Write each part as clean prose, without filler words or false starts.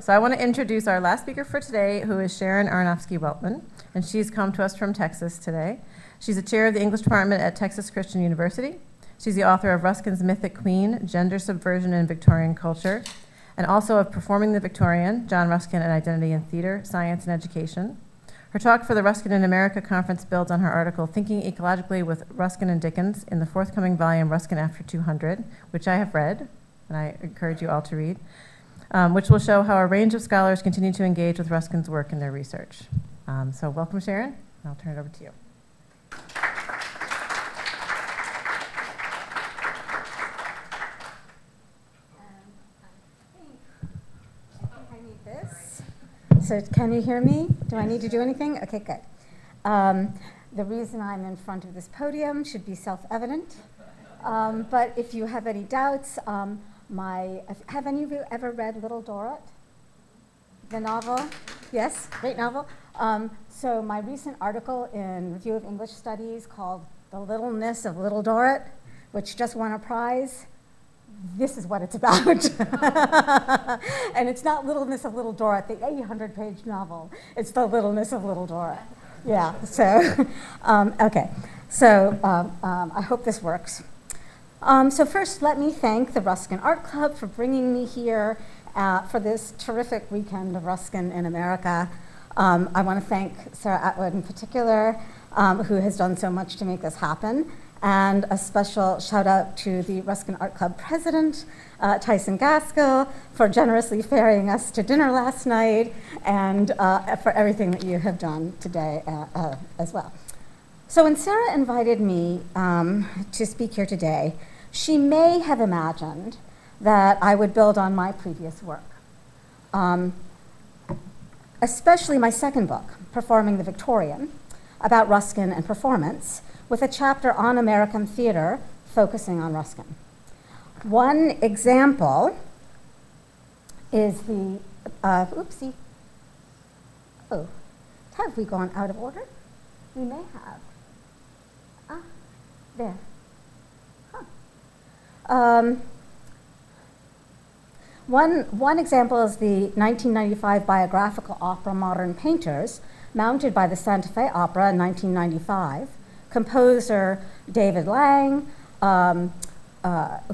So I want to introduce our last speaker for today, who is Sharon Aronofsky Weltman, and she's come to us from Texas today. She's the chair of the English department at Texas Christian University. She's the author of Ruskin's Mythic Queen, Gender Subversion in Victorian Culture, and also of Performing the Victorian, John Ruskin and Identity in Theater, Science and Education. Her talk for the Ruskin in America conference builds on her article, Thinking Ecologically with Ruskin and Dickens, in the forthcoming volume, Ruskin After 200, which I have read, and I encourage you all to read, which will show how a range of scholars continue to engage with Ruskin's work in their research. So welcome, Sharon, and I'll turn it over to you. So can you hear me? Do I need to do anything? Okay, good. The reason I'm in front of this podium should be self-evident. But if you have any doubts, have any of you ever read Little Dorrit? The novel? Yes, great novel. So my recent article in Review of English Studies called The Littleness of Little Dorrit, which just won a prize, this is what it's about. And it's not Littleness of Little Dorrit, the 800-page novel. It's The Littleness of Little Dorrit. Yeah, so, okay. So I hope this works. So first, let me thank the Ruskin Art Club for bringing me here for this terrific weekend of Ruskin in America. I want to thank Sarah Atwood in particular, who has done so much to make this happen. And a special shout out to the Ruskin Art Club president, Tyson Gaskell, for generously ferrying us to dinner last night, and for everything that you have done today as well. So when Sarah invited me to speak here today, she may have imagined that I would build on my previous work, especially my second book, Performing the Victorian, about Ruskin and performance, with a chapter on American theater focusing on Ruskin. One example is the, oopsie. Oh, have we gone out of order? We may have. Ah, there. Huh. One example is the 1995 biographical opera Modern Painters, mounted by the Santa Fe Opera in 1995. Composer David Lang,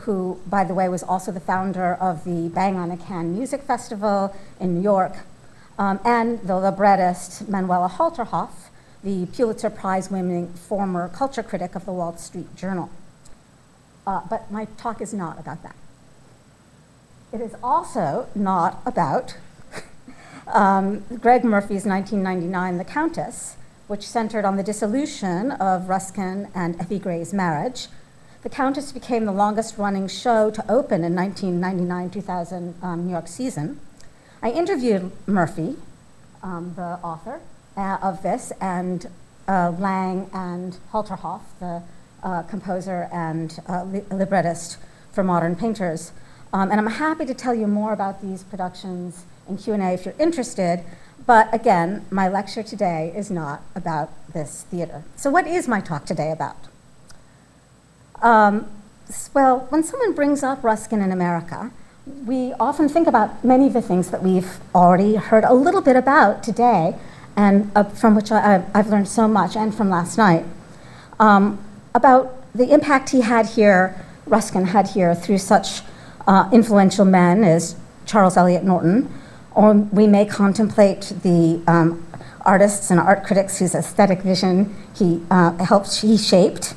who, by the way, was also the founder of the Bang on a Can Music Festival in New York, and the librettist Manuela Halterhoff, the Pulitzer Prize-winning former culture critic of the Wall Street Journal. But my talk is not about that. It is also not about Greg Murphy's 1999 The Countess, which centered on the dissolution of Ruskin and Effie Gray's marriage. The Countess became the longest-running show to open in 1999-2000 New York season. I interviewed Murphy, the author of this, and Lang and Halterhoff, the composer and librettist for Modern Painters. And I'm happy to tell you more about these productions in Q&A if you're interested. But again, my lecture today is not about this theater. So what is my talk today about? Well, when someone brings up Ruskin in America, we often think about many of the things that we've already heard a little bit about today, and from which I've learned so much, and from last night, about the impact he had here, Ruskin had here, through such influential men as Charles Eliot Norton. Or we may contemplate the artists and art critics whose aesthetic vision he shaped.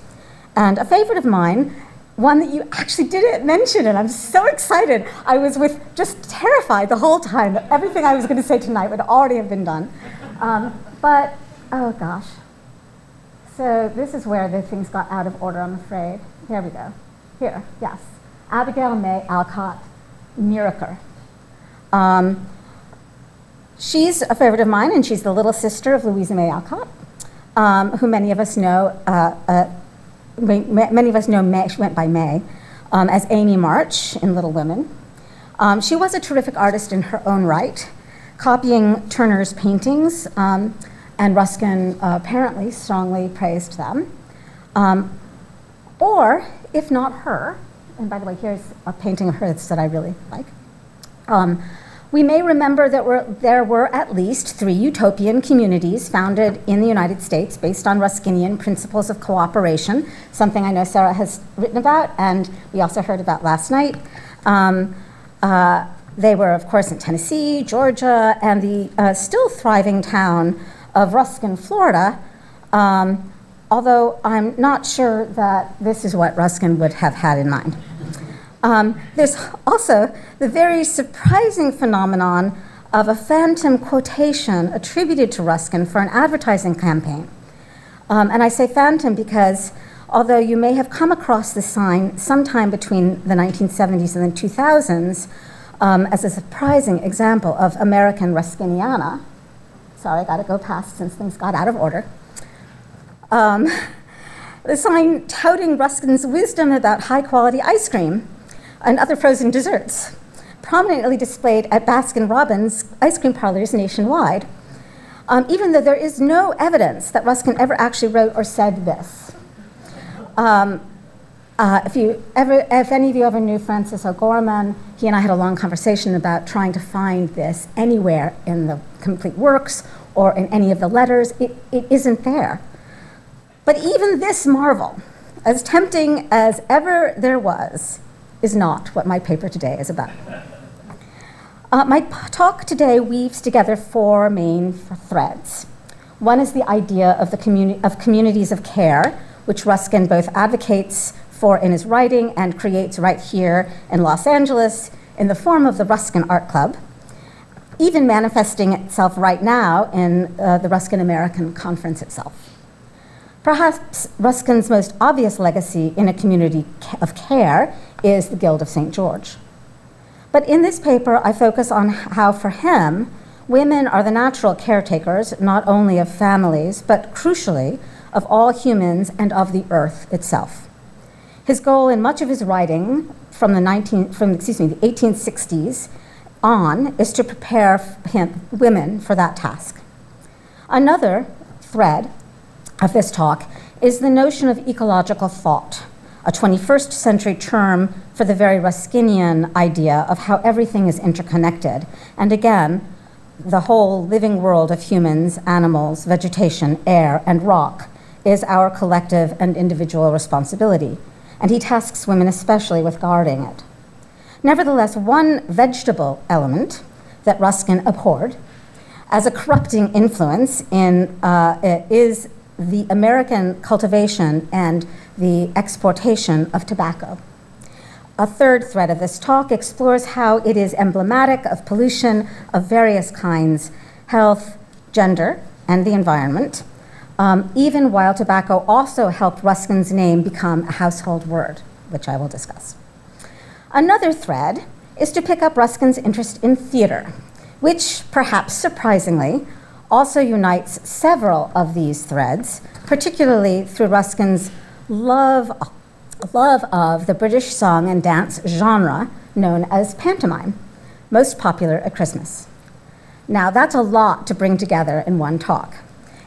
And a favorite of mine, one that you actually didn't mention, and I'm so excited. I was just terrified the whole time that everything I was going to say tonight would already have been done. But, oh gosh. So this is where the things got out of order, I'm afraid. Here we go. Here, yes. Abigail May Alcott Miraker. She's a favorite of mine, and she's the little sister of Louisa May Alcott, who many of us know. Many of us know May. She went by May, as Amy March in Little Women. She was a terrific artist in her own right, copying Turner's paintings, and Ruskin apparently strongly praised them. Or, if not her, and by the way, here's a painting of hers that I really like. We may remember that there were at least 3 utopian communities founded in the United States based on Ruskinian principles of cooperation, something I know Sarah has written about and we also heard about last night. They were, of course, in Tennessee, Georgia, and the still thriving town of Ruskin, Florida, although I'm not sure that this is what Ruskin would have had in mind. There's also the very surprising phenomenon of a phantom quotation attributed to Ruskin for an advertising campaign. And I say phantom because although you may have come across this sign sometime between the 1970s and the 2000s as a surprising example of American Ruskiniana, sorry, I gotta go past since things got out of order. The sign touting Ruskin's wisdom about high-quality ice cream and other frozen desserts, prominently displayed at Baskin-Robbins ice cream parlors nationwide, even though there is no evidence that Ruskin ever actually wrote or said this. If any of you ever knew Francis O'Gorman, he and I had a long conversation about trying to find this anywhere in the complete works or in any of the letters. It isn't there. But even this marvel, as tempting as ever there was, is not what my paper today is about. My talk today weaves together 4 main threads. One is the idea of communities of care, which Ruskin both advocates for in his writing and creates right here in Los Angeles in the form of the Ruskin Art Club, even manifesting itself right now in the Ruskin American Conference itself. Perhaps Ruskin's most obvious legacy in a community of care is the Guild of St. George. But in this paper, I focus on how, for him, women are the natural caretakers, not only of families, but crucially, of all humans and of the earth itself. His goal in much of his writing from the 1860s on is to prepare women for that task. Another thread of this talk is the notion of ecological thought, a 21st century term for the very Ruskinian idea of how everything is interconnected. And again, the whole living world of humans, animals, vegetation, air, and rock is our collective and individual responsibility. And he tasks women especially with guarding it. Nevertheless, one vegetable element that Ruskin abhorred as a corrupting influence is the American cultivation and the exportation of tobacco. A third thread of this talk explores how it is emblematic of pollution of various kinds, health, gender, and the environment, even while tobacco also helped Ruskin's name become a household word, which I will discuss. Another thread is to pick up Ruskin's interest in theater, which, perhaps surprisingly, also unites several of these threads, particularly through Ruskin's love of the British song and dance genre known as pantomime, most popular at Christmas. Now, that's a lot to bring together in one talk,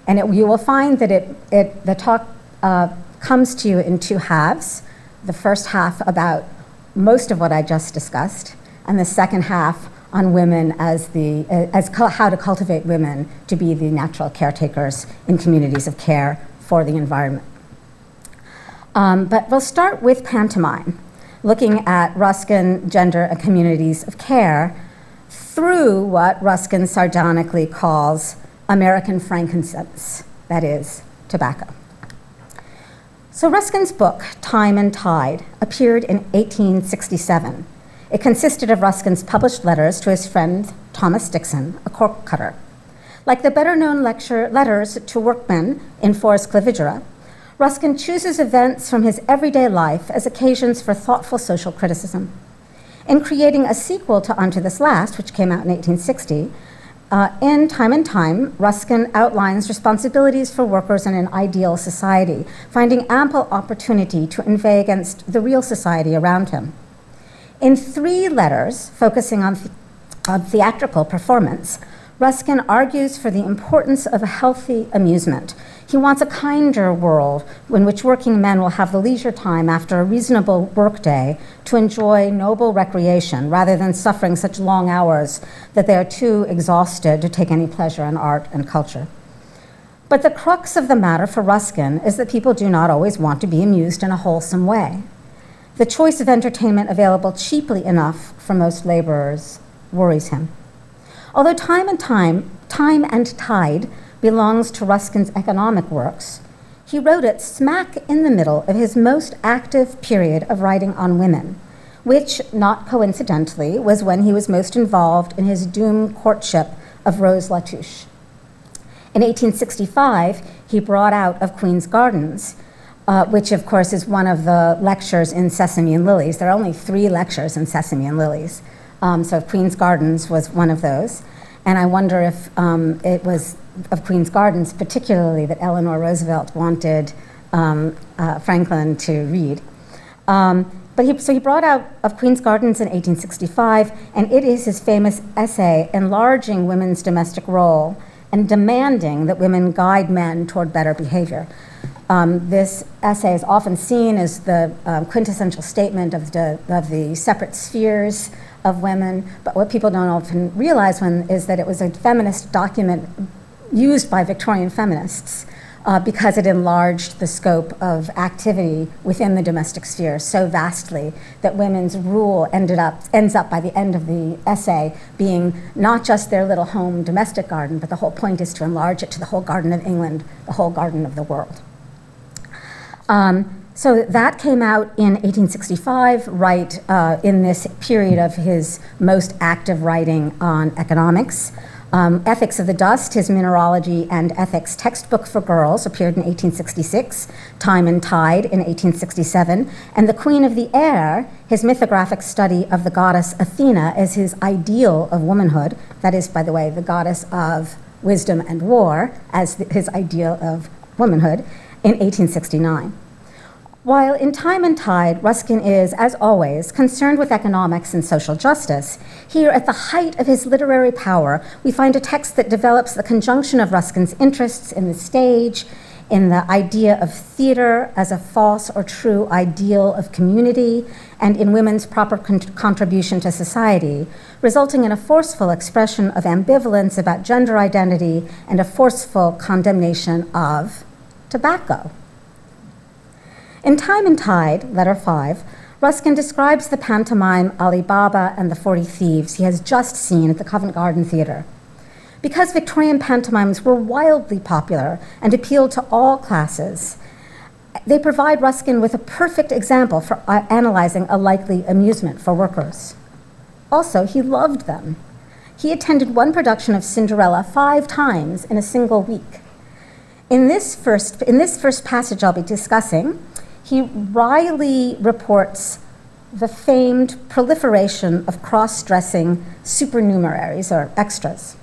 and you will find that the talk comes to you in 2 halves, the first half about most of what I just discussed, and the second half on women as how to cultivate women to be the natural caretakers in communities of care for the environment. But we'll start with pantomime, looking at Ruskin, gender, and communities of care through what Ruskin sardonically calls American frankincense, that is, tobacco. So Ruskin's book, Time and Tide, appeared in 1867. It consisted of Ruskin's published letters to his friend Thomas Dixon, a cork cutter. Like the better-known letters to workmen in Forest Clavigera, Ruskin chooses events from his everyday life as occasions for thoughtful social criticism. In creating a sequel to Unto This Last, which came out in 1860, in Time and Time, Ruskin outlines responsibilities for workers in an ideal society, finding ample opportunity to inveigh against the real society around him. In 3 letters focusing on theatrical performance, Ruskin argues for the importance of a healthy amusement. He wants a kinder world in which working men will have the leisure time after a reasonable workday to enjoy noble recreation rather than suffering such long hours that they are too exhausted to take any pleasure in art and culture. But the crux of the matter for Ruskin is that people do not always want to be amused in a wholesome way. The choice of entertainment available cheaply enough for most laborers worries him. Although Time and Tide belongs to Ruskin's economic works, he wrote it smack in the middle of his most active period of writing on women, which, not coincidentally, was when he was most involved in his doomed courtship of Rose Latouche. In 1865, he brought out of Queen's Gardens, which of course is one of the lectures in Sesame and Lilies. There are only 3 lectures in Sesame and Lilies. So Queen's Gardens was one of those. And I wonder if it was of Queen's Gardens particularly that Eleanor Roosevelt wanted Franklin to read. So he brought out of Queen's Gardens in 1865, and it is his famous essay enlarging women's domestic role and demanding that women guide men toward better behavior. This essay is often seen as the quintessential statement of the separate spheres of women, but what people don't often realize is that it was a feminist document used by Victorian feminists because it enlarged the scope of activity within the domestic sphere so vastly that women's rule ends up by the end of the essay being not just their little home domestic garden, but the whole point is to enlarge it to the whole Garden of England, the whole garden of the world. So that came out in 1865, right in this period of his most active writing on economics. Ethics of the Dust, his mineralogy and ethics textbook for girls, appeared in 1866, Time and Tide in 1867, and The Queen of the Air, his mythographic study of the goddess Athena as his ideal of womanhood, that is, by the way, the goddess of wisdom and war as his ideal of womanhood, in 1869. While in Time and Tide, Ruskin is, as always, concerned with economics and social justice, here at the height of his literary power, we find a text that develops the conjunction of Ruskin's interests in the stage, in the idea of theater as a false or true ideal of community, and in women's proper contribution to society, resulting in a forceful expression of ambivalence about gender identity and a forceful condemnation of tobacco. In Time and Tide, letter 5, Ruskin describes the pantomime Ali Baba and the 40 Thieves he has just seen at the Covent Garden Theatre. Because Victorian pantomimes were wildly popular and appealed to all classes, they provide Ruskin with a perfect example for analyzing a likely amusement for workers. Also, he loved them. He attended one production of Cinderella 5 times in a single week. In this first passage I'll be discussing, he wryly reports the famed proliferation of cross-dressing supernumeraries, or extras.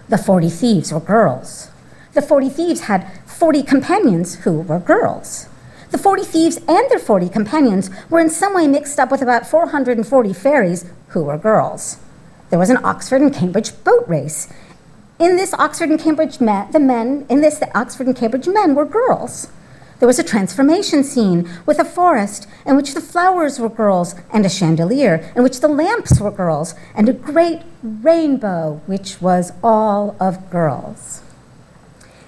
The 40 Thieves were girls. The 40 Thieves had 40 companions who were girls. The 40 Thieves and their 40 companions were in some way mixed up with about 440 fairies who were girls. There was an Oxford and Cambridge boat race. In this Oxford and Cambridge the Oxford and Cambridge men were girls. There was a transformation scene with a forest in which the flowers were girls, and a chandelier in which the lamps were girls, and a great rainbow which was all of girls.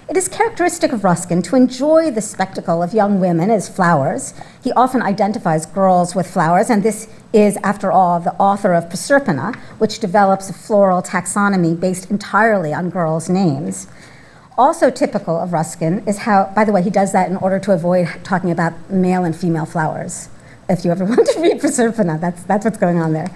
It is characteristic of Ruskin to enjoy the spectacle of young women as flowers. He often identifies girls with flowers, and this is, after all, the author of Proserpina, which develops a floral taxonomy based entirely on girls' names. Also typical of Ruskin is how, by the way, he does that in order to avoid talking about male and female flowers. If you ever want to read Proserpina, that's what's going on there.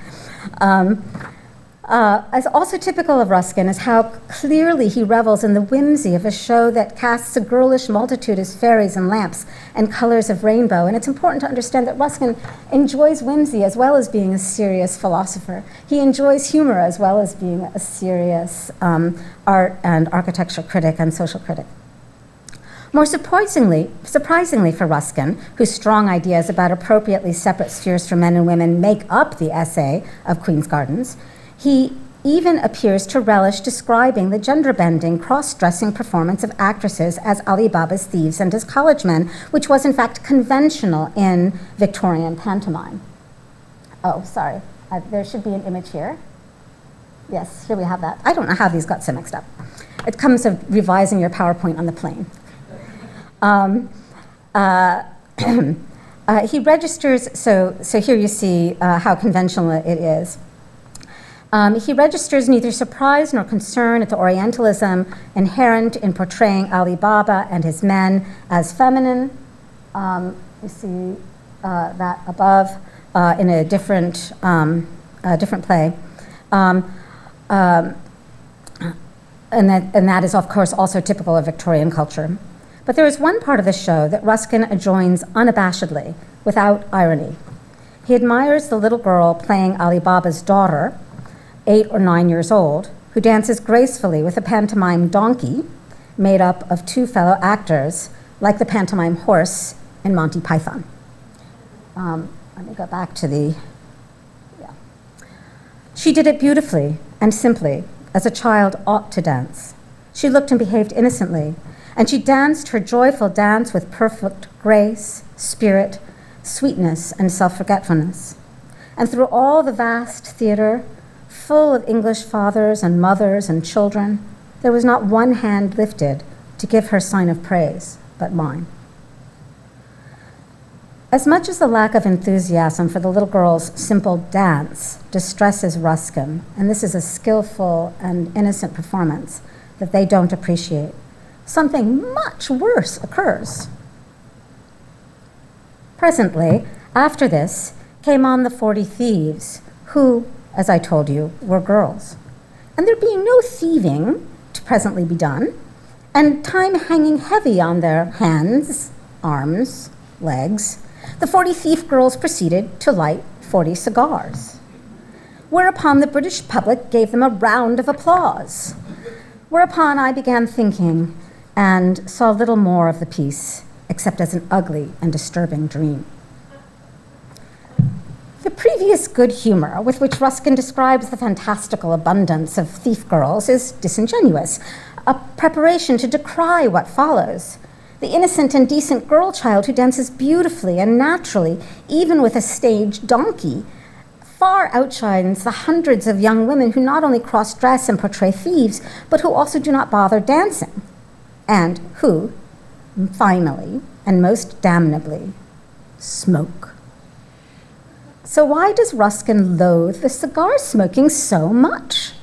As also typical of Ruskin is how clearly he revels in the whimsy of a show that casts a girlish multitude as fairies and lamps and colors of rainbow. And it's important to understand that Ruskin enjoys whimsy as well as being a serious philosopher. He enjoys humor as well as being a serious art and architecture critic and social critic. More surprisingly for Ruskin, whose strong ideas about appropriately separate spheres for men and women make up the essay of Queen's Gardens, he even appears to relish describing the gender-bending, cross-dressing performance of actresses as Ali Baba's thieves and as college men, which was in fact conventional in Victorian pantomime. Oh, sorry, there should be an image here. Yes, here we have that. I don't know how these got so mixed up. It comes of revising your PowerPoint on the plane. He registers, so here you see how conventional it is. He registers neither surprise nor concern at the Orientalism inherent in portraying Ali Baba and his men as feminine. You see that above in a different play. And that is, of course, also typical of Victorian culture. But there is one part of the show that Ruskin adjoins unabashedly, without irony. He admires the little girl playing Ali Baba's daughter, 8 or 9 years old, who dances gracefully with a pantomime donkey made up of 2 fellow actors, like the pantomime horse in Monty Python. Let me go back to the, yeah. She did it beautifully and simply, as a child ought to dance. She looked and behaved innocently, and she danced her joyful dance with perfect grace, spirit, sweetness, and self-forgetfulness. And through all the vast theater, full of English fathers and mothers and children, there was not one hand lifted to give her sign of praise but mine. As much as the lack of enthusiasm for the little girl's simple dance distresses Ruskin, and this is a skillful and innocent performance that they don't appreciate, something much worse occurs. Presently, after this, came on the 40 thieves, who, as I told you, were girls. And there being no thieving to presently be done, and time hanging heavy on their hands, arms, legs, the 40 thief girls proceeded to light 40 cigars, whereupon the British public gave them a round of applause, whereupon I began thinking and saw little more of the piece, except as an ugly and disturbing dream. The previous good humor with which Ruskin describes the fantastical abundance of thief girls is disingenuous, a preparation to decry what follows. The innocent and decent girl child who dances beautifully and naturally, even with a stage donkey, far outshines the hundreds of young women who not only cross-dress and portray thieves, but who also do not bother dancing, and who, finally, and most damnably, smoke. So why does Ruskin loathe the cigar smoking so much?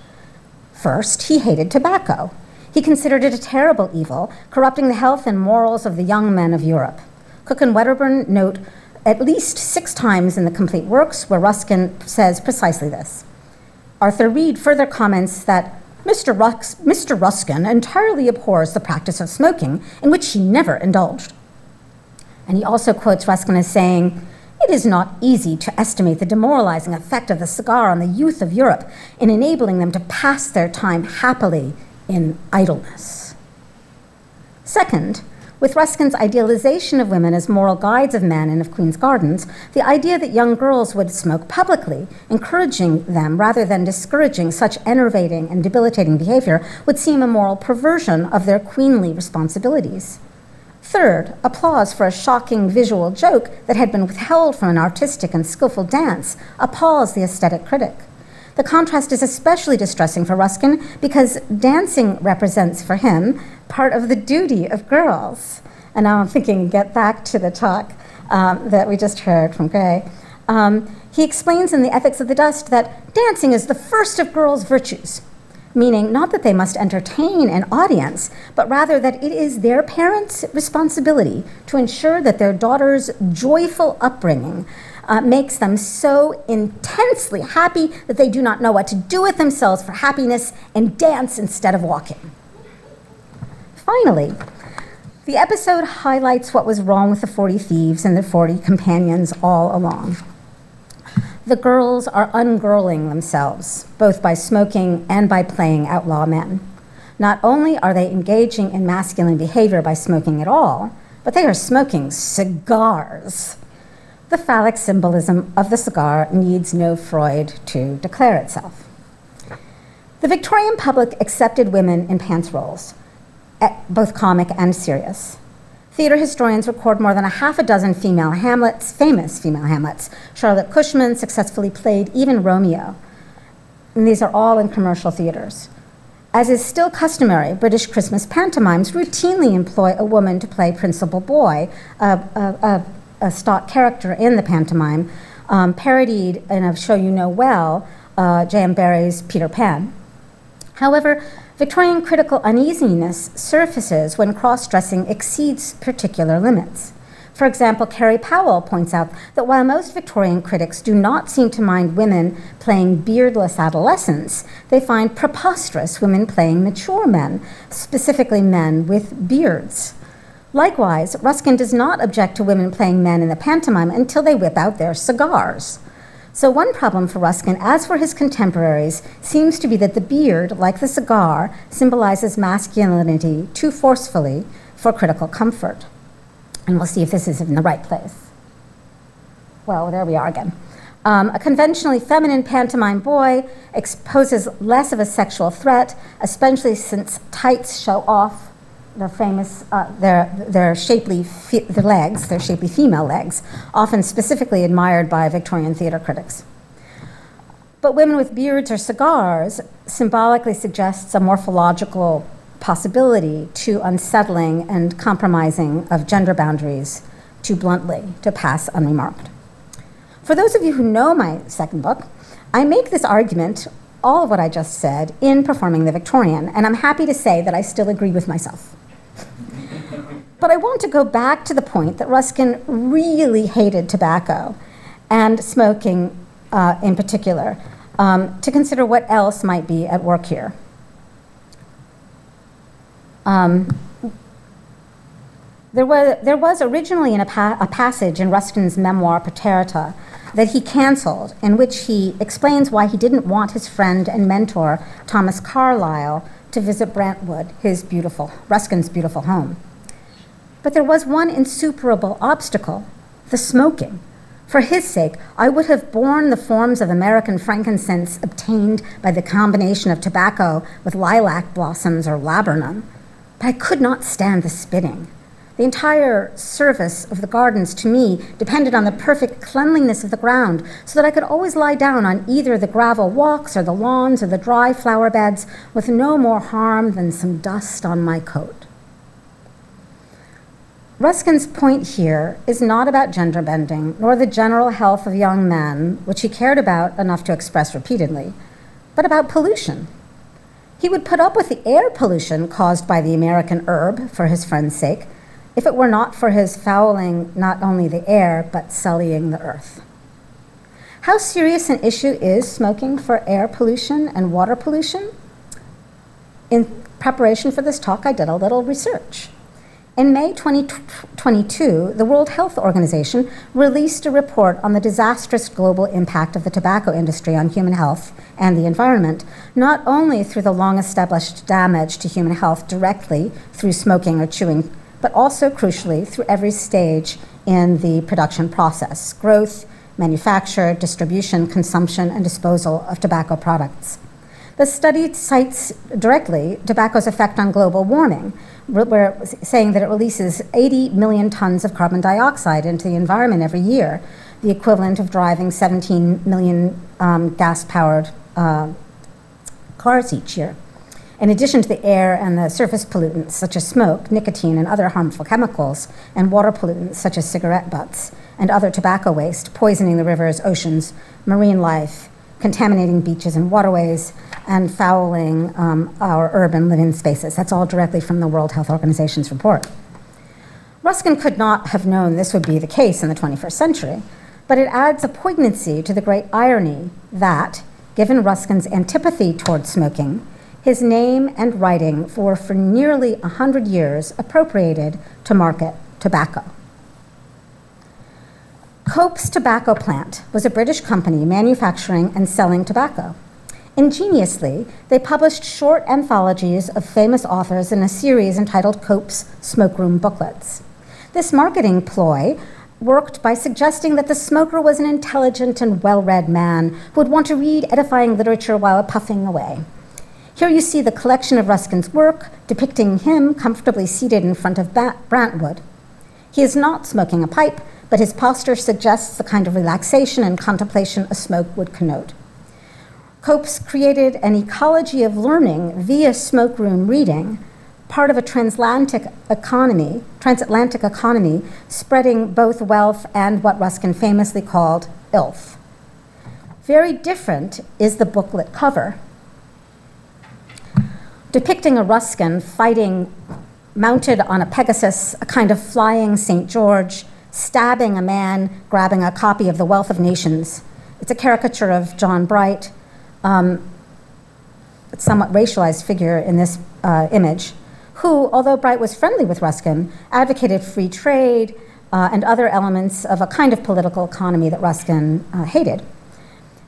First, he hated tobacco. He considered it a terrible evil, corrupting the health and morals of the young men of Europe. Cook and Wedderburn note at least 6 times in the complete works where Ruskin says precisely this. Arthur Reed further comments that Mr. Ruskin entirely abhors the practice of smoking, in which he never indulged. And he also quotes Ruskin as saying, "It is not easy to estimate the demoralizing effect of the cigar on the youth of Europe in enabling them to pass their time happily in idleness." Second, with Ruskin's idealization of women as moral guides of men and of Queen's Gardens, the idea that young girls would smoke publicly, encouraging them rather than discouraging such enervating and debilitating behavior, would seem a moral perversion of their queenly responsibilities. Third, applause for a shocking visual joke that had been withheld from an artistic and skillful dance appalls the aesthetic critic. The contrast is especially distressing for Ruskin because dancing represents for him part of the duty of girls. And now I'm thinking, get back to the talk that we just heard from Gray. He explains in The Ethics of the Dust that dancing is the first of girls' virtues, meaning not that they must entertain an audience, but rather that it is their parents' responsibility to ensure that their daughter's joyful upbringing makes them so intensely happy that they do not know what to do with themselves for happiness and dance instead of walking. Finally, the episode highlights what was wrong with the 40 thieves and their 40 companions all along. The girls are ungirling themselves, both by smoking and by playing outlaw men. Not only are they engaging in masculine behavior by smoking at all, but they are smoking cigars. The phallic symbolism of the cigar needs no Freud to declare itself. The Victorian public accepted women in pants roles, both comic and serious. Theater historians record more than a half a dozen female Hamlets, famous female Hamlets. Charlotte Cushman successfully played even Romeo. And these are all in commercial theaters. As is still customary, British Christmas pantomimes routinely employ a woman to play principal boy, a stock character in the pantomime, parodied in a show you know well, J.M. Barrie's Peter Pan. However, Victorian critical uneasiness surfaces when cross-dressing exceeds particular limits. For example, Carrie Powell points out that while most Victorian critics do not seem to mind women playing beardless adolescents, they find preposterous women playing mature men, specifically men with beards. Likewise, Ruskin does not object to women playing men in the pantomime until they whip out their cigars. So one problem for Ruskin, as for his contemporaries, seems to be that the beard, like the cigar, symbolizes masculinity too forcefully for critical comfort. And we'll see if this is in the right place. Well, there we are again. A conventionally feminine pantomime boy poses less of a sexual threat, especially since tights show off the famous, their shapely legs, their shapely female legs, often specifically admired by Victorian theater critics. But women with beards or cigars symbolically suggests a morphological possibility to unsettling and compromising of gender boundaries too bluntly to pass unremarked. For those of you who know my second book, I make this argument, all of what I just said, in Performing the Victorian, and I'm happy to say that I still agree with myself. But I want to go back to the point that Ruskin really hated tobacco and smoking in particular, to consider what else might be at work here. There was originally a passage in Ruskin's memoir, Praeterita, that he canceled, in which he explains why he didn't want his friend and mentor, Thomas Carlyle, to visit Brentwood, Ruskin's beautiful home. But there was one insuperable obstacle, the smoking. For his sake, I would have borne the forms of American frankincense obtained by the combination of tobacco with lilac blossoms or laburnum, but I could not stand the spitting. The entire service of the gardens, to me, depended on the perfect cleanliness of the ground, so that I could always lie down on either the gravel walks or the lawns or the dry flower beds with no more harm than some dust on my coat. Ruskin's point here is not about gender bending, nor the general health of young men, which he cared about enough to express repeatedly, but about pollution. He would put up with the air pollution caused by the American herb for his friend's sake, if it were not for his fouling not only the air, but sullying the earth. How serious an issue is smoking for air pollution and water pollution? In preparation for this talk, I did a little research. In May 2022, the World Health Organization released a report on the disastrous global impact of the tobacco industry on human health and the environment, not only through the long-established damage to human health directly through smoking or chewing, but also, crucially, through every stage in the production process: growth, manufacture, distribution, consumption, and disposal of tobacco products. The study cites directly tobacco's effect on global warming, saying that it releases 80 million tons of carbon dioxide into the environment every year, the equivalent of driving 17 million gas-powered cars each year. In addition to the air and the surface pollutants such as smoke, nicotine, and other harmful chemicals, and water pollutants such as cigarette butts and other tobacco waste, poisoning the rivers, oceans, marine life, contaminating beaches and waterways, and fouling our urban living spaces. That's all directly from the World Health Organization's report. Ruskin could not have known this would be the case in the 21st century, but it adds a poignancy to the great irony that, given Ruskin's antipathy towards smoking, his name and writing were for nearly 100 years appropriated to market tobacco. Cope's Tobacco Plant was a British company manufacturing and selling tobacco. Ingeniously, they published short anthologies of famous authors in a series entitled Cope's Smokeroom Booklets. This marketing ploy worked by suggesting that the smoker was an intelligent and well-read man who would want to read edifying literature while puffing away. Here you see the collection of Ruskin's work, depicting him comfortably seated in front of Brantwood. He is not smoking a pipe, but his posture suggests the kind of relaxation and contemplation a smoke would connote. Copes created an ecology of learning via smoke room reading, part of a transatlantic economy spreading both wealth and what Ruskin famously called ilth. Very different is the booklet cover, depicting a Ruskin fighting mounted on a Pegasus, a kind of flying St. George, stabbing a man grabbing a copy of The Wealth of Nations. It's a caricature of John Bright, a somewhat racialized figure in this image, who, although Bright was friendly with Ruskin, advocated free trade and other elements of a kind of political economy that Ruskin hated.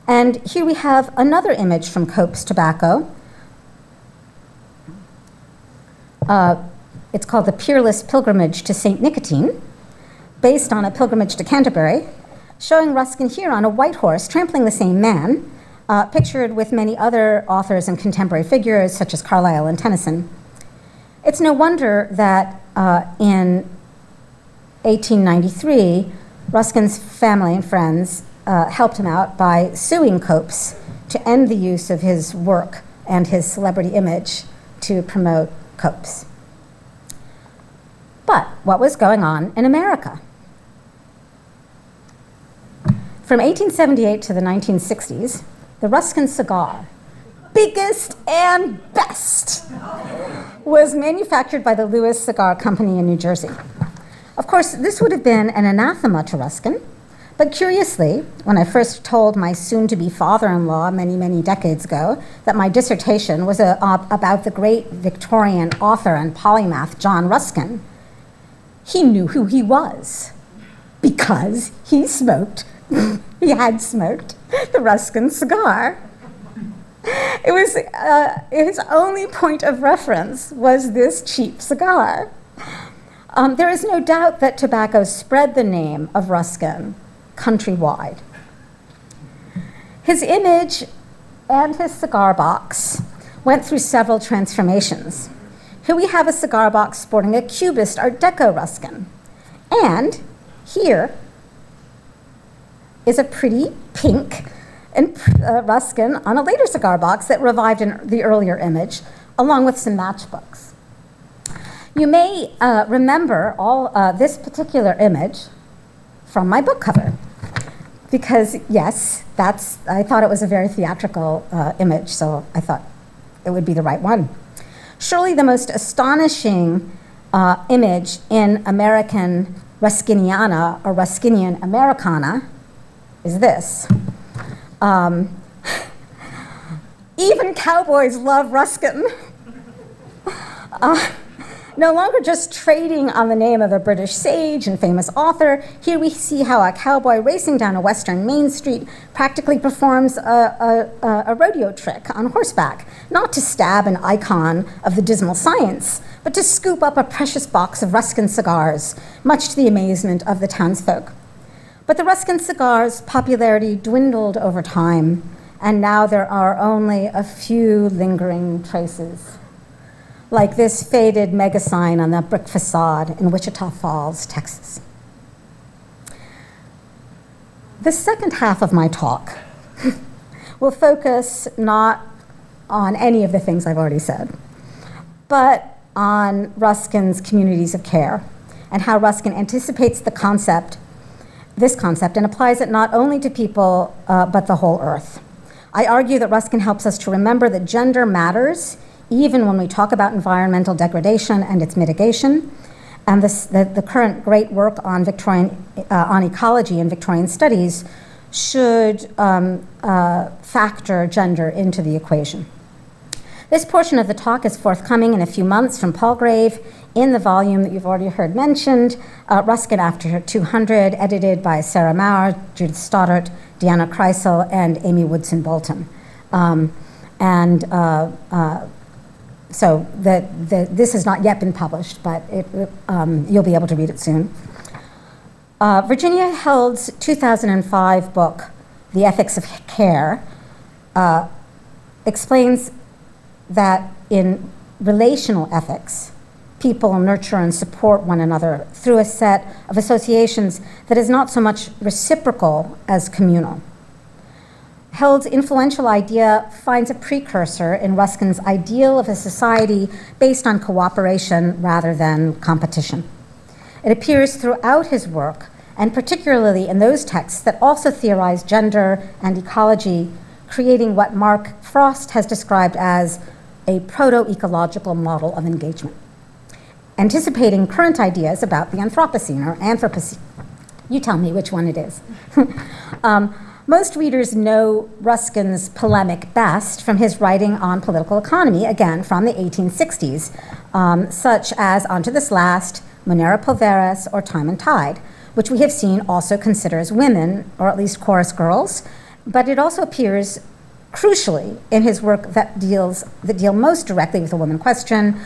And here we have another image from Cope's tobacco. It's called The Peerless Pilgrimage to St. Nicotine, based on a pilgrimage to Canterbury, showing Ruskin here on a white horse trampling the same man, pictured with many other authors and contemporary figures such as Carlyle and Tennyson. It's no wonder that in 1893, Ruskin's family and friends helped him out by suing Copes to end the use of his work and his celebrity image to promote Copes. But what was going on in America? From 1878 to the 1960s, the Ruskin cigar, biggest and best, was manufactured by the Lewis Cigar Company in New Jersey. Of course, this would have been an anathema to Ruskin, but curiously, when I first told my soon-to-be father-in-law many, many decades ago that my dissertation was about the great Victorian author and polymath John Ruskin, he knew who he was because he had smoked the Ruskin cigar. It was, his only point of reference was this cheap cigar. There is no doubt that tobacco spread the name of Ruskin countrywide. His image and his cigar box went through several transformations. Here we have a cigar box sporting a Cubist Art Deco Ruskin. And here is a pretty pink and Ruskin on a later cigar box that revived the earlier image, along with some matchbooks. You may remember this particular image from my book cover, because yes, I thought it was a very theatrical image, so I thought it would be the right one. Surely the most astonishing image in American Ruskiniana or Ruskinian Americana is this. Even cowboys love Ruskin. No longer just trading on the name of a British sage and famous author, here we see how a cowboy racing down a western main street practically performs a rodeo trick on horseback, not to stab an icon of the dismal science, but to scoop up a precious box of Ruskin cigars, much to the amazement of the townsfolk. But the Ruskin cigar's popularity dwindled over time, and now there are only a few lingering traces, like this faded mega sign on the brick facade in Wichita Falls, Texas. The second half of my talk will focus not on any of the things I've already said, but on Ruskin's communities of care and how Ruskin anticipates this concept, and applies it not only to people, but the whole earth. I argue that Ruskin helps us to remember that gender matters, even when we talk about environmental degradation and its mitigation, and the current great work on ecology and Victorian studies should factor gender into the equation. This portion of the talk is forthcoming in a few months from Palgrave in the volume that you've already heard mentioned, Ruskin After 200, edited by Sarah Maurer, Judith Stoddart, Deanna Kreisel, and Amy Woodson Bolton. So this has not yet been published, but you'll be able to read it soon. Virginia Held's 2005 book, The Ethics of Care, explains that in relational ethics, people nurture and support one another through a set of associations that is not so much reciprocal as communal. Held's influential idea finds a precursor in Ruskin's ideal of a society based on cooperation rather than competition. It appears throughout his work, and particularly in those texts that also theorize gender and ecology, creating what Mark Frost has described as a proto-ecological model of engagement, anticipating current ideas about the Anthropocene or Anthropocene. You tell me which one it is. Most readers know Ruskin's polemic best from his writing on political economy, again from the 1860s, such as Onto This Last, Munera Pulveris, or Time and Tide, which we have seen also considers women, or at least chorus girls, but it also appears crucially in his work that deal most directly with the woman question,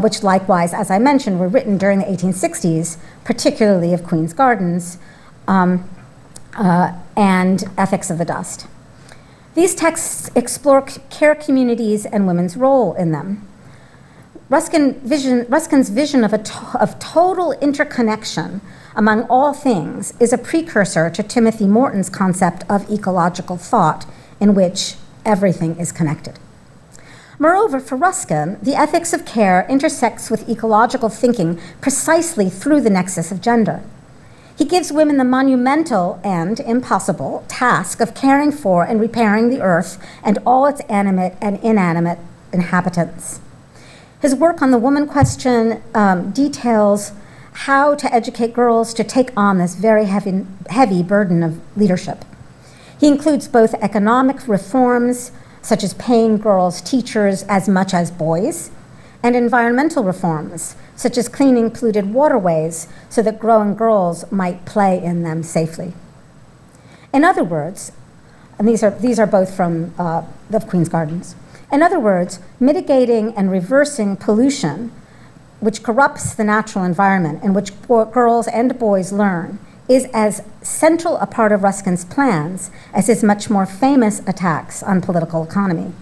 which likewise, as I mentioned, were written during the 1860s, particularly of Queen's Gardens, and Ethics of the Dust. These texts explore care communities and women's role in them. Ruskin's vision of total interconnection among all things is a precursor to Timothy Morton's concept of ecological thought, in which everything is connected. Moreover, for Ruskin, the ethics of care intersects with ecological thinking precisely through the nexus of gender. He gives women the monumental and impossible task of caring for and repairing the earth and all its animate and inanimate inhabitants. His work on the woman question details how to educate girls to take on this very heavy burden of leadership. He includes both economic reforms, such as paying girls teachers as much as boys, and environmental reforms, such as cleaning polluted waterways so that growing girls might play in them safely. In other words, and these are both from the Queen's Gardens. In other words, mitigating and reversing pollution, which corrupts the natural environment in which girls and boys learn, is as central a part of Ruskin's plans as his much more famous attacks on political economy.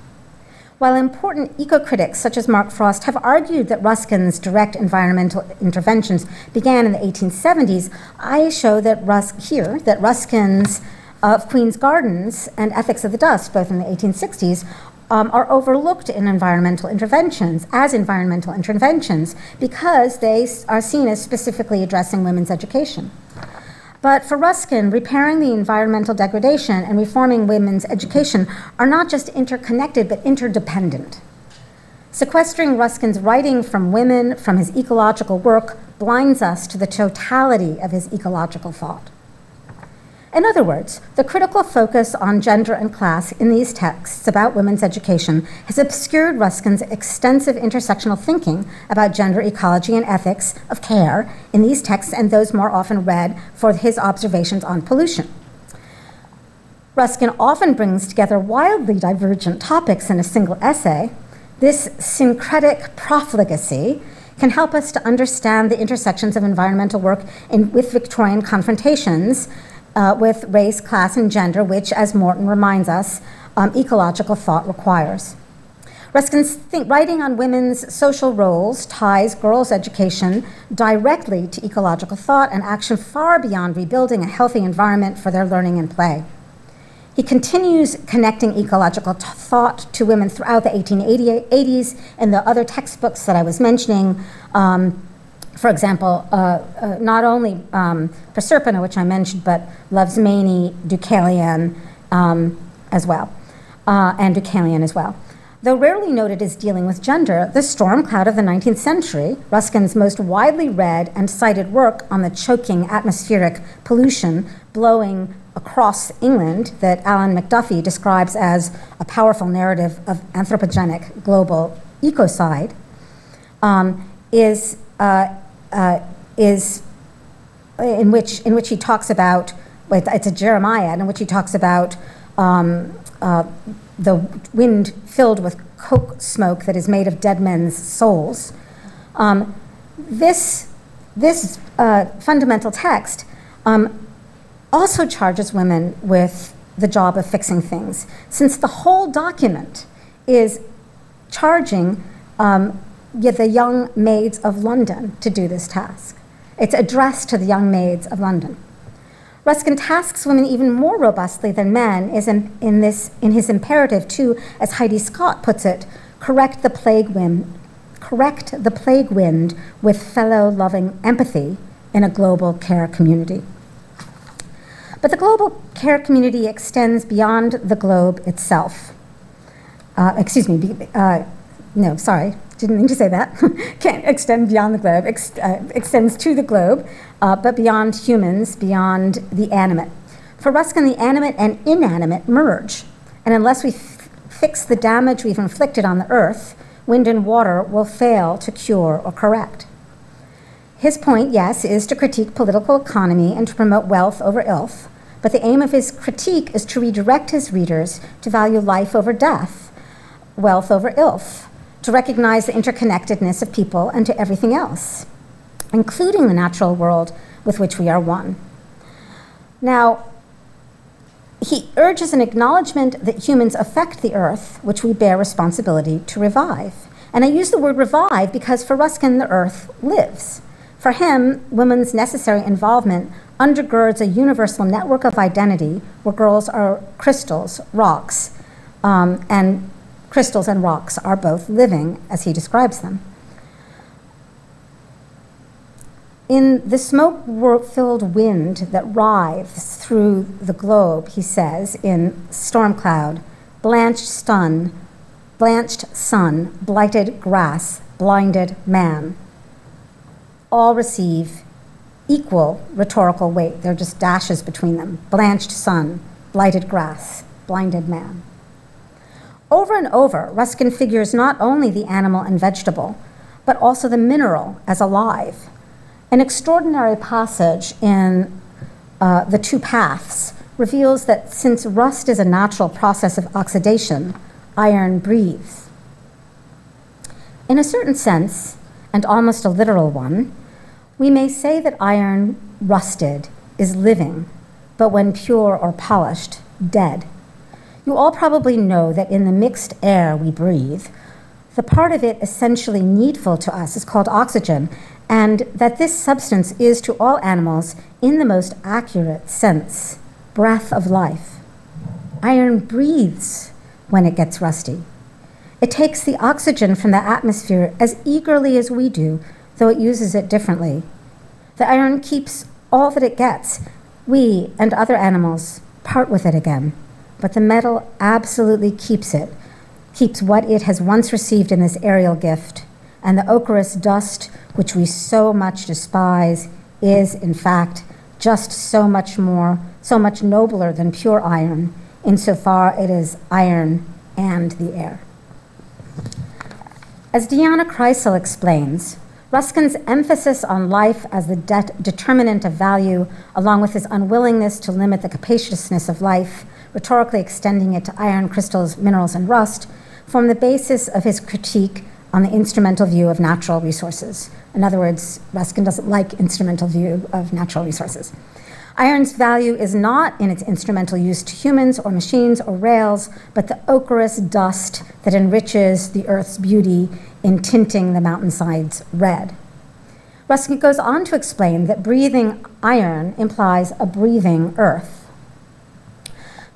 While important eco-critics such as Mark Frost have argued that Ruskin's direct environmental interventions began in the 1870s, I show that Ruskin's Queen's Gardens and Ethics of the Dust, both in the 1860s, are overlooked in environmental interventions because they are seen as specifically addressing women's education. But for Ruskin, repairing the environmental degradation and reforming women's education are not just interconnected, but interdependent. Sequestering Ruskin's writing from women from his ecological work blinds us to the totality of his ecological thought. In other words, the critical focus on gender and class in these texts about women's education has obscured Ruskin's extensive intersectional thinking about gender, ecology, and ethics of care in these texts and those more often read for his observations on pollution. Ruskin often brings together wildly divergent topics in a single essay. This syncretic profligacy can help us to understand the intersections of environmental work with Victorian confrontations with race, class, and gender, which, as Morton reminds us, ecological thought requires. Ruskin's writing on women's social roles ties girls' education directly to ecological thought and action far beyond rebuilding a healthy environment for their learning and play. He continues connecting ecological thought to women throughout the 1880s in the other textbooks that I was mentioning. For example, not only Proserpina, which I mentioned, but Love's Manie, Deucalion as well, and Deucalion as well. Though rarely noted as dealing with gender, The Storm Cloud of the 19th Century, Ruskin's most widely read and cited work on the choking atmospheric pollution blowing across England that Alan McDuffie describes as a powerful narrative of anthropogenic global ecocide, is in which he talks about, it's a Jeremiah, in which he talks about the wind filled with coke smoke that is made of dead men's souls. This fundamental text also charges women with the job of fixing things, since the whole document is charging the young maids of London to do this task. It's addressed to the young maids of London. Ruskin tasks women even more robustly than men in his imperative to, as Heidi Scott puts it, correct the plague wind with fellow-loving empathy in a global care community. But the global care community extends beyond the globe itself. No, sorry, didn't mean to say that. Can't extend beyond the globe, extends to the globe, but beyond humans, beyond the animate. For Ruskin, the animate and inanimate merge, and unless we fix the damage we've inflicted on the earth, wind and water will fail to cure or correct. His point, yes, is to critique political economy and to promote wealth over ilth, but the aim of his critique is to redirect his readers to value life over death, wealth over ilth, to recognize the interconnectedness of people and to everything else, including the natural world with which we are one. Now, he urges an acknowledgement that humans affect the earth, which we bear responsibility to revive. And I use the word revive because for Ruskin, the earth lives. For him, women's necessary involvement undergirds a universal network of identity where girls are crystals, rocks, and crystals and rocks are both living, as he describes them. In the smoke-filled wind that writhes through the globe, he says, in Storm Cloud, blanched sun, blighted grass, blinded man, all receive equal rhetorical weight. They're just dashes between them. Blanched sun, blighted grass, blinded man. Over and over, Ruskin figures not only the animal and vegetable, but also the mineral as alive. An extraordinary passage in The Two Paths reveals that since rust is a natural process of oxidation, iron breathes. In a certain sense, and almost a literal one, we may say that iron, rusted, is living, but when pure or polished, dead. You all probably know that in the mixed air we breathe, the part of it essentially needful to us is called oxygen, and that this substance is to all animals, in the most accurate sense, breath of life. Iron breathes when it gets rusty. It takes the oxygen from the atmosphere as eagerly as we do, though it uses it differently. The iron keeps all that it gets. We and other animals part with it again, but the metal absolutely keeps it, keeps what it has once received in this aerial gift, and the ochreous dust which we so much despise is, in fact, just so much nobler than pure iron, insofar it is iron and the air. As Diana Kreisel explains, Ruskin's emphasis on life as the determinant of value, along with his unwillingness to limit the capaciousness of life, rhetorically extending it to iron, crystals, minerals, and rust, form the basis of his critique on the instrumental view of natural resources. In other words, Ruskin doesn't like instrumental view of natural resources. Iron's value is not in its instrumental use to humans or machines or rails, but the ochreous dust that enriches the earth's beauty in tinting the mountainsides red. Ruskin goes on to explain that breathing iron implies a breathing earth.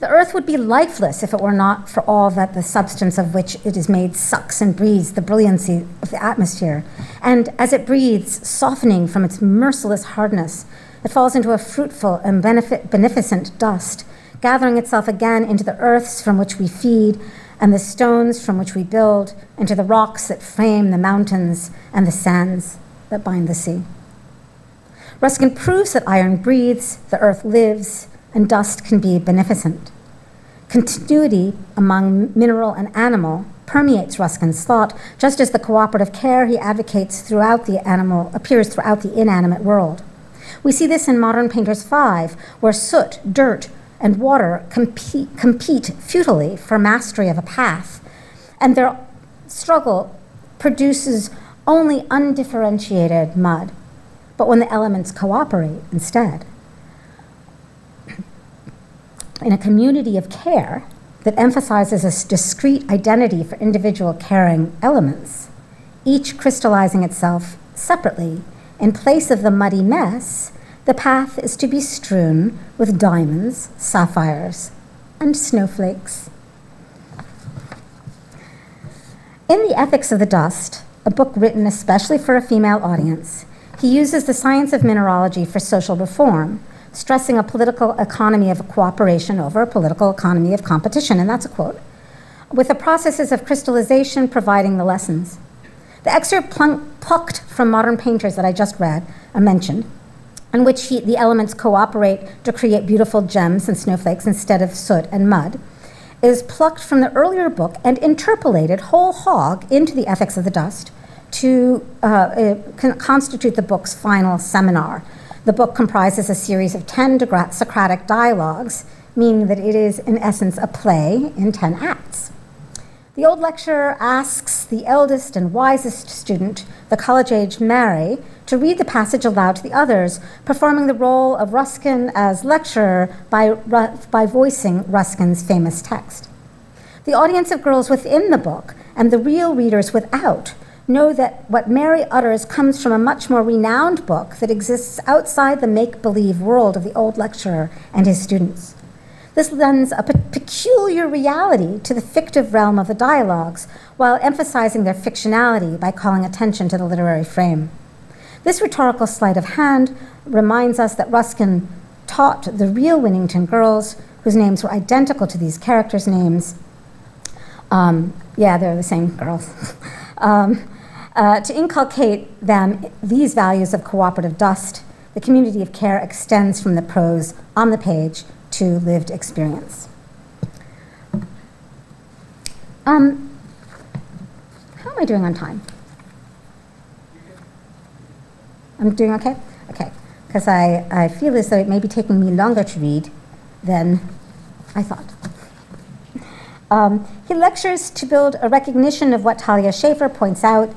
The earth would be lifeless if it were not for all that the substance of which it is made sucks and breathes the brilliancy of the atmosphere. And as it breathes, softening from its merciless hardness, it falls into a fruitful and beneficent dust, gathering itself again into the earths from which we feed, and the stones from which we build, into the rocks that frame the mountains and the sands that bind the sea. Ruskin proves that iron breathes, the earth lives, and dust can be beneficent. Continuity among mineral and animal permeates Ruskin's thought, just as the cooperative care he advocates throughout the animal appears throughout the inanimate world. We see this in Modern Painters 5, where soot, dirt, and water compete futilely for mastery of a path, and their struggle produces only undifferentiated mud, but when the elements cooperate instead. In a community of care, that emphasizes a discrete identity for individual caring elements, each crystallizing itself separately. In place of the muddy mess, the path is to be strewn with diamonds, sapphires, and snowflakes. In The Ethics of the Dust, a book written especially for a female audience, he uses the science of mineralogy for social reform, stressing a political economy of cooperation over a political economy of competition, and that's a quote, with the processes of crystallization providing the lessons. The excerpt plucked from modern painters that I just read, or mentioned, in which the elements cooperate to create beautiful gems and snowflakes instead of soot and mud, is plucked from the earlier book and interpolated whole hog into The Ethics of the Dust to constitute the book's final seminar. The book comprises a series of 10 Socratic dialogues, meaning that it is, in essence, a play in 10 acts. The old lecturer asks the eldest and wisest student, the college-age Mary, to read the passage aloud to the others, performing the role of Ruskin as lecturer by voicing Ruskin's famous text. The audience of girls within the book and the real readers without know that what Mary utters comes from a much more renowned book that exists outside the make-believe world of the old lecturer and his students. This lends a peculiar reality to the fictive realm of the dialogues, while emphasizing their fictionality by calling attention to the literary frame. This rhetorical sleight of hand reminds us that Ruskin taught the real Winnington girls, whose names were identical to these characters' names. Yeah, they're the same girls. To inculcate them these values of cooperative dust, the community of care extends from the prose on the page to lived experience. How am I doing on time? I'm doing okay? Okay, because I feel as though it may be taking me longer to read than I thought. He lectures to build a recognition of what Talia Schaefer points out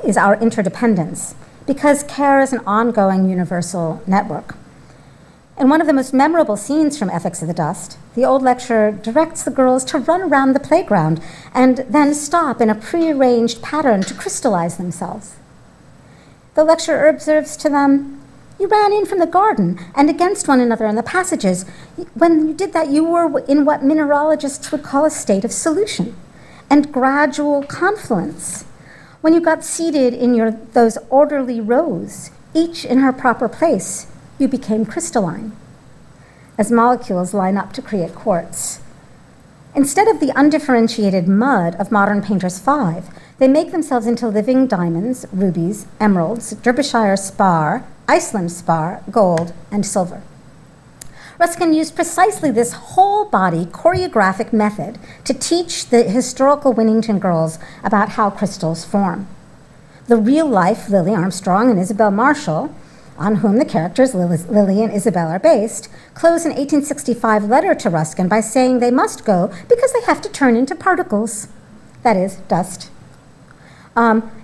is our interdependence, because care is an ongoing universal network. In one of the most memorable scenes from Ethics of the Dust, the old lecturer directs the girls to run around the playground and then stop in a prearranged pattern to crystallize themselves. The lecturer observes to them, "You ran in from the garden and against one another in the passages. When you did that, you were in what mineralogists would call a state of solution and gradual confluence. When you got seated in those orderly rows, each in her proper place, you became crystalline, as molecules line up to create quartz. Instead of the undifferentiated mud of modern painters' five, they make themselves into living diamonds, rubies, emeralds, Derbyshire spar, Iceland spar, gold, and silver." Ruskin used precisely this whole-body choreographic method to teach the historical Winnington girls about how crystals form. The real-life Lily Armstrong and Isabel Marshall, on whom the characters Lily and Isabel are based, close an 1865 letter to Ruskin by saying they must go because they have to turn into particles, that is, dust.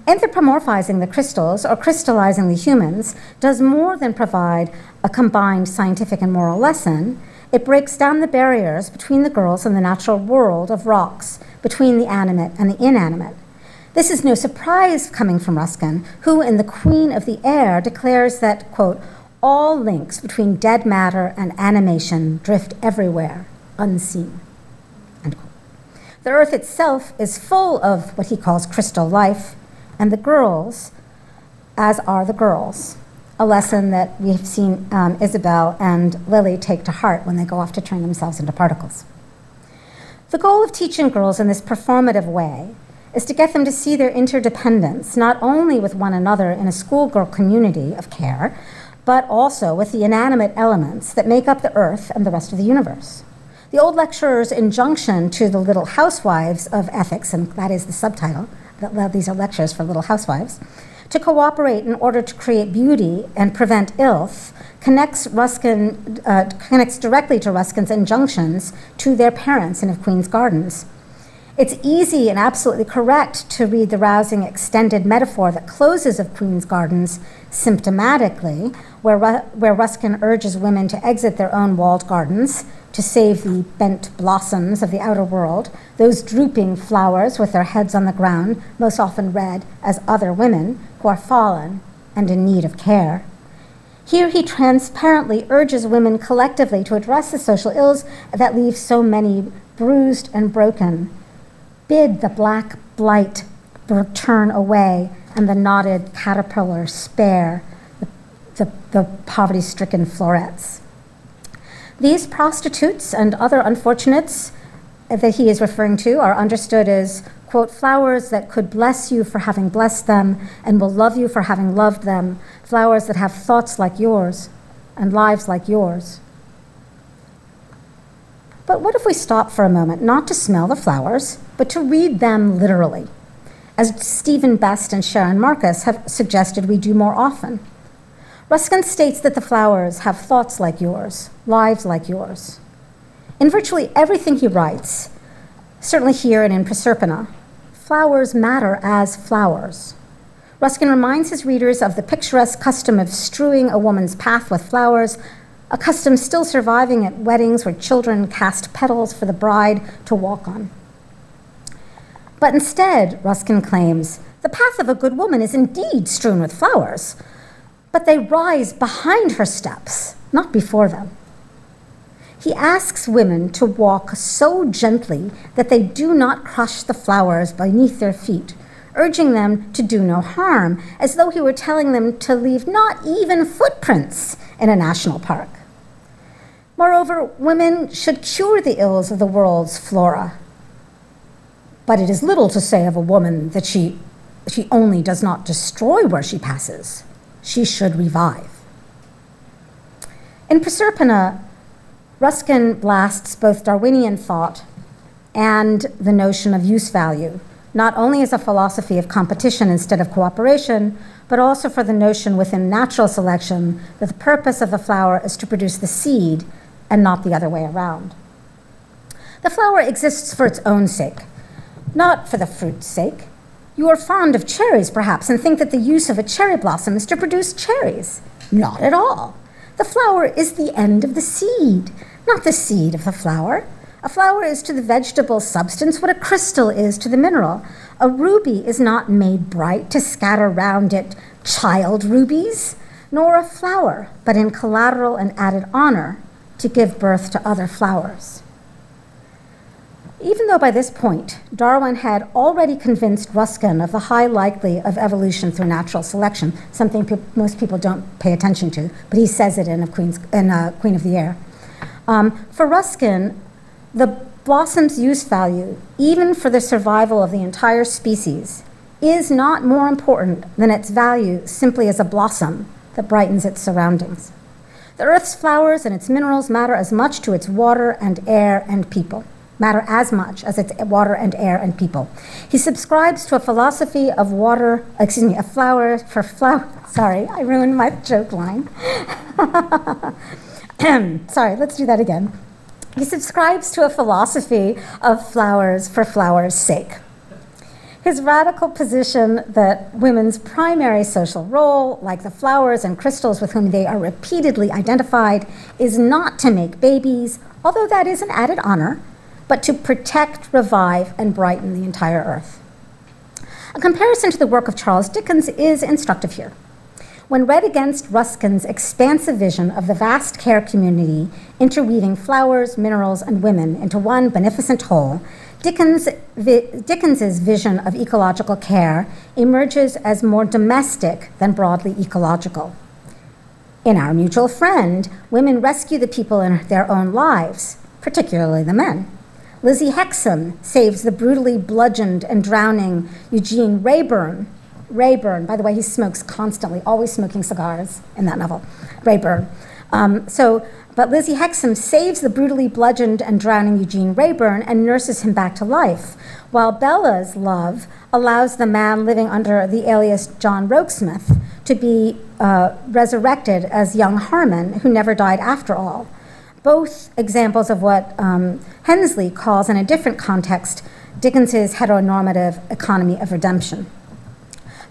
Anthropomorphizing the crystals, or crystallizing the humans, does more than provide a combined scientific and moral lesson. It breaks down the barriers between the girls and the natural world of rocks, between the animate and the inanimate. This is no surprise coming from Ruskin, who in The Queen of the Air declares that, quote, "all links between dead matter and animation drift everywhere, unseen," end quote. The earth itself is full of what he calls crystal life, and the girls, as are the girls, a lesson that we've seen Isabel and Lily take to heart when they go off to turn themselves into particles. The goal of teaching girls in this performative way is to get them to see their interdependence, not only with one another in a schoolgirl community of care, but also with the inanimate elements that make up the earth and the rest of the universe. The old lecturer's injunction to the little housewives of ethics, and that is the subtitle, these are lectures for little housewives, to cooperate in order to create beauty and prevent illth, connects directly to Ruskin's injunctions to their parents in Of Queen's Gardens. It's easy and absolutely correct to read the rousing extended metaphor that closes Of Queen's Gardens symptomatically, where Ruskin urges women to exit their own walled gardens, to save the bent blossoms of the outer world, those drooping flowers with their heads on the ground, most often read as other women who are fallen and in need of care. Here he transparently urges women collectively to address the social ills that leave so many bruised and broken. Bid the black blight turn away and the knotted caterpillar spare the poverty-stricken florets. These prostitutes and other unfortunates that he is referring to are understood as, quote, flowers that could bless you for having blessed them and will love you for having loved them, flowers that have thoughts like yours and lives like yours. But what if we stop for a moment, not to smell the flowers, but to read them literally, as Stephen Best and Sharon Marcus have suggested we do more often? Ruskin states that the flowers have thoughts like yours, lives like yours. In virtually everything he writes, certainly here and in Proserpina, flowers matter as flowers. Ruskin reminds his readers of the picturesque custom of strewing a woman's path with flowers, a custom still surviving at weddings where children cast petals for the bride to walk on. But instead, Ruskin claims, the path of a good woman is indeed strewn with flowers, but they rise behind her steps, not before them. He asks women to walk so gently that they do not crush the flowers beneath their feet, urging them to do no harm, as though he were telling them to leave not even footprints in a national park. Moreover, women should cure the ills of the world's flora. But it is little to say of a woman that she only does not destroy where she passes. She should revive. In Proserpina, Ruskin blasts both Darwinian thought and the notion of use value, not only as a philosophy of competition instead of cooperation, but also for the notion within natural selection that the purpose of the flower is to produce the seed and not the other way around. The flower exists for its own sake, not for the fruit's sake. You are fond of cherries, perhaps, and think that the use of a cherry blossom is to produce cherries. Not at all. The flower is the end of the seed, not the seed of the flower. A flower is to the vegetable substance what a crystal is to the mineral. A ruby is not made bright to scatter round it child rubies, nor a flower, but in collateral and added honor to give birth to other flowers. Even though by this point, Darwin had already convinced Ruskin of the high likelihood of evolution through natural selection, something most people don't pay attention to, but he says it in Queen of the Air. For Ruskin, the blossom's use value, even for the survival of the entire species, is not more important than its value simply as a blossom that brightens its surroundings. The earth's flowers and its minerals matter as much to its water and air and people. Matter as much as its water and air and people. He subscribes to a philosophy of a flower for flower. Sorry, I ruined my joke line. Sorry, let's do that again. He subscribes to a philosophy of flowers for flowers' sake. His radical position that women's primary social role, like the flowers and crystals with whom they are repeatedly identified, is not to make babies, although that is an added honor, but to protect, revive, and brighten the entire earth. A comparison to the work of Charles Dickens is instructive here. When read against Ruskin's expansive vision of the vast care community interweaving flowers, minerals, and women into one beneficent whole, Dickens's vision of ecological care emerges as more domestic than broadly ecological. In Our Mutual Friend, women rescue the people in their own lives, particularly the men. Lizzie Hexam saves the brutally bludgeoned and drowning Eugene Rayburn. By the way, he smokes constantly, always smoking cigars in that novel, Rayburn. But Lizzie Hexam saves the brutally bludgeoned and drowning Eugene Rayburn and nurses him back to life, while Bella's love allows the man living under the alias John Rokesmith to be resurrected as young Harmon, who never died after all. Both examples of what Hensley calls, in a different context, Dickens's heteronormative economy of redemption.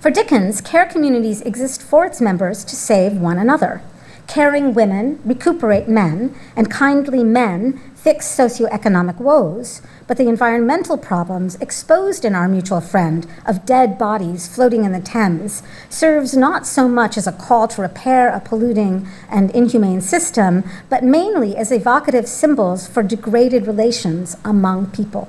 For Dickens, care communities exist for its members to save one another. Caring women recuperate men, and kindly men fix socioeconomic woes, but the environmental problems exposed in Our Mutual Friend of dead bodies floating in the Thames serves not so much as a call to repair a polluting and inhumane system, but mainly as evocative symbols for degraded relations among people.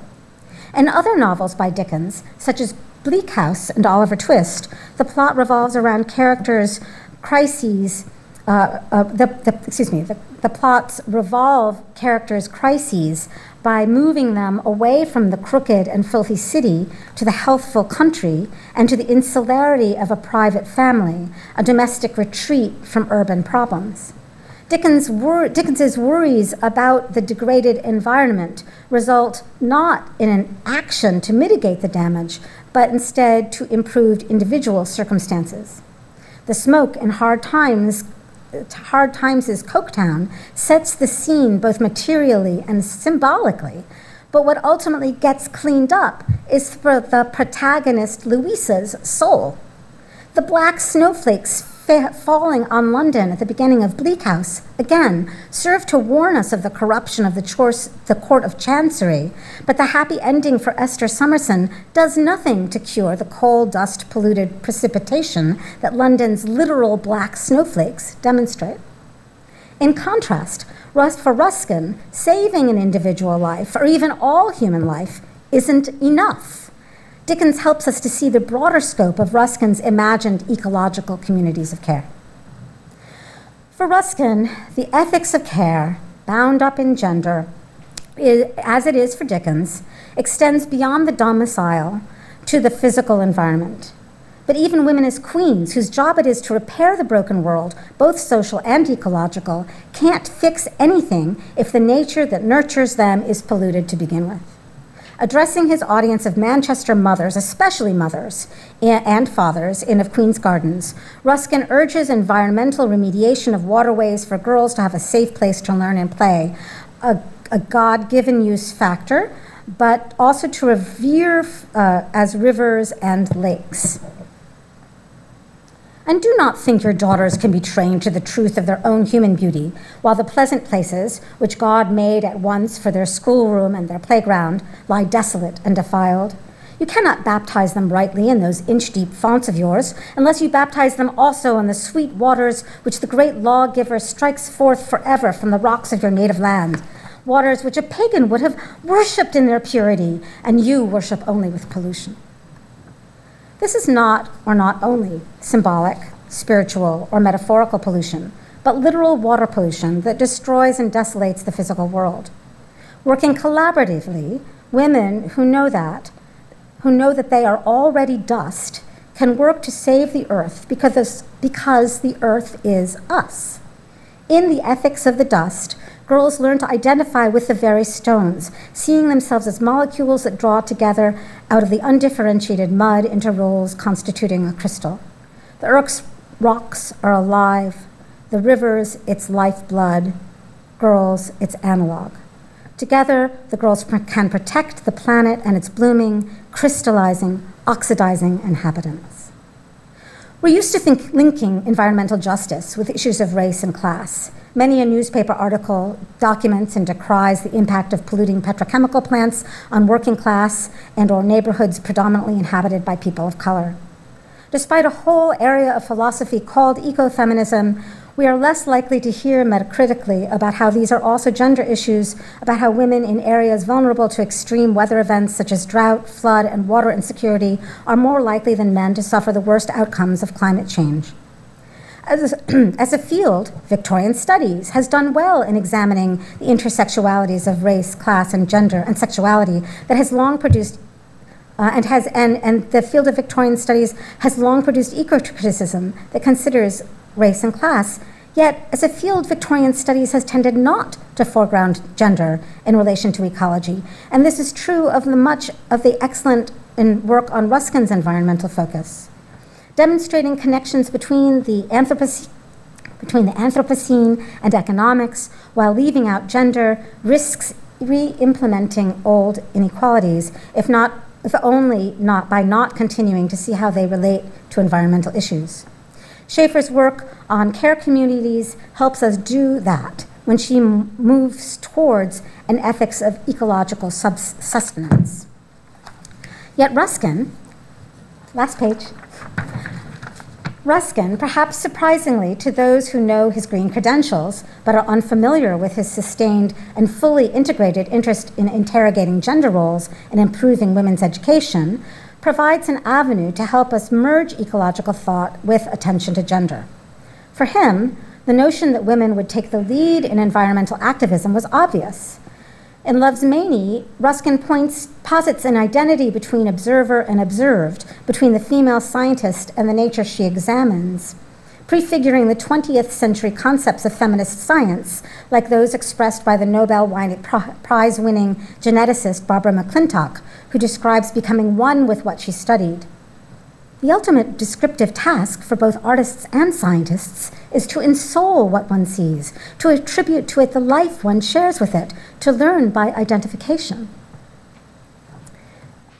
In other novels by Dickens, such as Bleak House and Oliver Twist, the plot revolves around characters' crises. The plots revolve characters' crises by moving them away from the crooked and filthy city to the healthful country and to the insularity of a private family, a domestic retreat from urban problems. Dickens's worries about the degraded environment result not in an action to mitigate the damage, but instead to improved individual circumstances. The smoke in Hard Times' Coketown sets the scene both materially and symbolically, but what ultimately gets cleaned up is for the protagonist Louisa's soul. The black snowflakes falling on London at the beginning of Bleak House, again, serve to warn us of the corruption of the Court of Chancery, but the happy ending for Esther Summerson does nothing to cure the coal dust polluted precipitation that London's literal black snowflakes demonstrate. In contrast, for Ruskin, saving an individual life, or even all human life, isn't enough. Dickens helps us to see the broader scope of Ruskin's imagined ecological communities of care. For Ruskin, the ethics of care, bound up in gender, as it is for Dickens, extends beyond the domicile to the physical environment. But even women as queens, whose job it is to repair the broken world, both social and ecological, can't fix anything if the nature that nurtures them is polluted to begin with. Addressing his audience of Manchester mothers, especially mothers and fathers in Of Queen's Gardens, Ruskin urges environmental remediation of waterways for girls to have a safe place to learn and play, a God-given use factor, but also to revere as rivers and lakes. And do not think your daughters can be trained to the truth of their own human beauty, while the pleasant places, which God made at once for their schoolroom and their playground, lie desolate and defiled. You cannot baptize them rightly in those inch-deep fonts of yours, unless you baptize them also in the sweet waters which the great lawgiver strikes forth forever from the rocks of your native land, waters which a pagan would have worshipped in their purity, and you worship only with pollution. This is not, or not only, symbolic, spiritual, or metaphorical pollution, but literal water pollution that destroys and desolates the physical world. Working collaboratively, women who know that they are already dust, can work to save the earth because the earth is us. In the ethics of the dust, girls learn to identify with the very stones, seeing themselves as molecules that draw together out of the undifferentiated mud into rolls constituting a crystal. The earth's rocks are alive, the rivers its lifeblood, girls its analog. Together, the girls can protect the planet and its blooming, crystallizing, oxidizing inhabitants. We're used to linking environmental justice with issues of race and class. Many a newspaper article documents and decries the impact of polluting petrochemical plants on working class and/or neighborhoods predominantly inhabited by people of color. Despite a whole area of philosophy called ecofeminism, we are less likely to hear metacritically about how these are also gender issues, about how women in areas vulnerable to extreme weather events such as drought, flood, and water insecurity are more likely than men to suffer the worst outcomes of climate change. As a field, Victorian studies has done well in examining the intersexualities of race, class, and gender and sexuality that has long produced, and the field of Victorian studies has long produced eco-criticism that considers race and class. Yet, as a field, Victorian studies has tended not to foreground gender in relation to ecology, and this is true of much of the excellent work on Ruskin's environmental focus. Demonstrating connections between the Anthropocene and economics while leaving out gender risks re-implementing old inequalities, if only by not continuing to see how they relate to environmental issues. Schaefer's work on care communities helps us do that, when she moves towards an ethics of ecological sustenance. Yet Ruskin, last page, Ruskin, perhaps surprisingly to those who know his green credentials but are unfamiliar with his sustained and fully integrated interest in interrogating gender roles and improving women's education, provides an avenue to help us merge ecological thought with attention to gender. For him, the notion that women would take the lead in environmental activism was obvious. In Love's Manie, Ruskin posits an identity between observer and observed, between the female scientist and the nature she examines, prefiguring the 20th century concepts of feminist science, like those expressed by the Nobel Prize-winning geneticist Barbara McClintock, who describes becoming one with what she studied. The ultimate descriptive task for both artists and scientists is to ensoul what one sees, to attribute to it the life one shares with it, to learn by identification.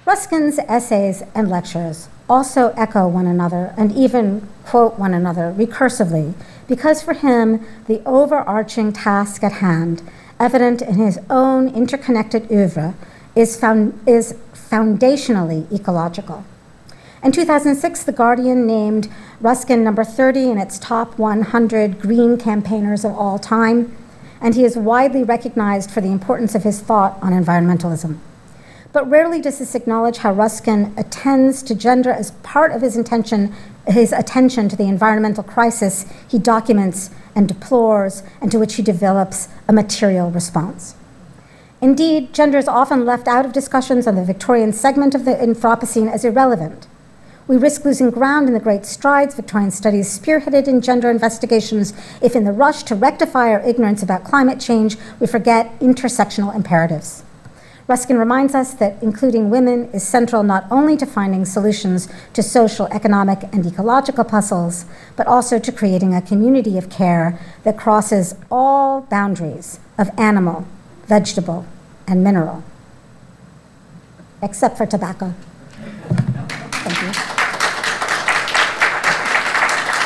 Ruskin's essays and lectures also echo one another and even quote one another recursively, because for him, the overarching task at hand, evident in his own interconnected oeuvre, is foundationally ecological. In 2006, The Guardian named Ruskin number 30 in its top 100 green campaigners of all time, and he is widely recognized for the importance of his thought on environmentalism. But rarely does this acknowledge how Ruskin attends to gender as part of his attention to the environmental crisis he documents and deplores, and to which he develops a material response. Indeed, gender is often left out of discussions on the Victorian segment of the Anthropocene as irrelevant. We risk losing ground in the great strides Victorian studies spearheaded in gender investigations if in the rush to rectify our ignorance about climate change, we forget intersectional imperatives. Ruskin reminds us that including women is central not only to finding solutions to social, economic, and ecological puzzles, but also to creating a community of care that crosses all boundaries of animal, vegetable, and mineral, except for tobacco.